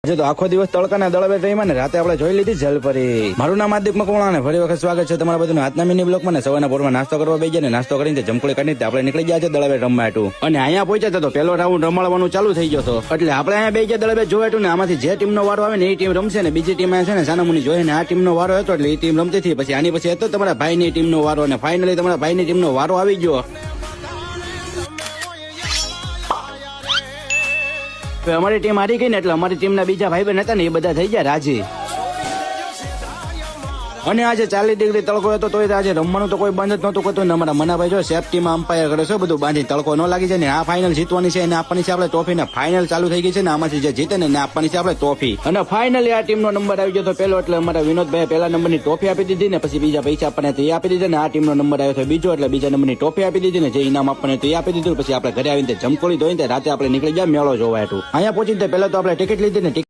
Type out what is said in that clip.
આજે તો આખો દિવસ તડકાના દળવે રહીમાં ને રાતે આપણે જોઈ લીધી જલપરી. મારું નામ હાર્દિક મકવાણા ને ફરી વખત સ્વાગત છે તમારા બધું હાથના મિની બ્લોકમાં ને સવારના પોરમાં નાસ્તો કરવા બેસી ને નાસ્તો કરીને જમકુળી કાઢીને આપણે નીકળી ગયા છે દળવે રમવા હતું. અને અહીંયા પહોંચ્યા તો પેલો રાઉન્ડ રમાડવાનું ચાલુ થઈ ગયો હતો. એટલે આપણે અહીંયા બે ગયા દળવે જોયું ને આમાંથી જે ટીમનો વારો આવે ને એ ટીમ રમશે ને બીજી ટીમ છે ને સાનામુની જોઈએ ને આ ટીમનો વારો હતો એટલે એ ટીમ રમતી હતી. પછી આની પછી હતો તમારા ભાઈની ટીમનો વારો અને ફાઇનલી તમારા ભાઈની ટીમનો વારો આવી ગયો. અમારી ટીમ હારી ગઈ ને એટલે અમારી ટીમના બીજા ભાઈ બહેન હતા ને એ બધા થઈ ગયા રાજી. અને આજે 40 ડિગ્રી તડકો હતો તોય આજે રમવાનું તો કોઈ બંધ જ નહોતું કરતું. અમારા મનાભાઈ જો સેફટીમાં અમ્પાયર કરે છે બધું બાંધી તડકો ન લાગી જાય ને આ ફાઇનલ જીતવાની છે અને આપવાની છે આપણે ટ્રોફી ને ફાઇનલ ચાલુ થઈ ગઈ છે ને આમાંથી જે જીતે ને આપવાની છે આપણે ટ્રોફી. અને ફાઇનલી આ ટીમનો નંબર આવી ગયો તો પેલો એટલે અમારા વિનોદભાઈ પહેલા નંબરની ટ્રોફી આપી દીધી ને પછી બીજા પૈસા આપણને તે આપી દીધા ને આ ટીમનો નંબર આવ્યો હતો બીજો એટલે બીજા નંબરની ટ્રોફી આપી દીધી ને જે ઇનામ આપણને તે આપી દીધું. પછી આપણે ઘરે આવીને જમકોળી ધોઈને રાતે આપણે નીકળી ગયા મેળો જોવા હતું. અહીંયા પહોંચીને પહેલા તો આપણે ટિકિટ લીધી ને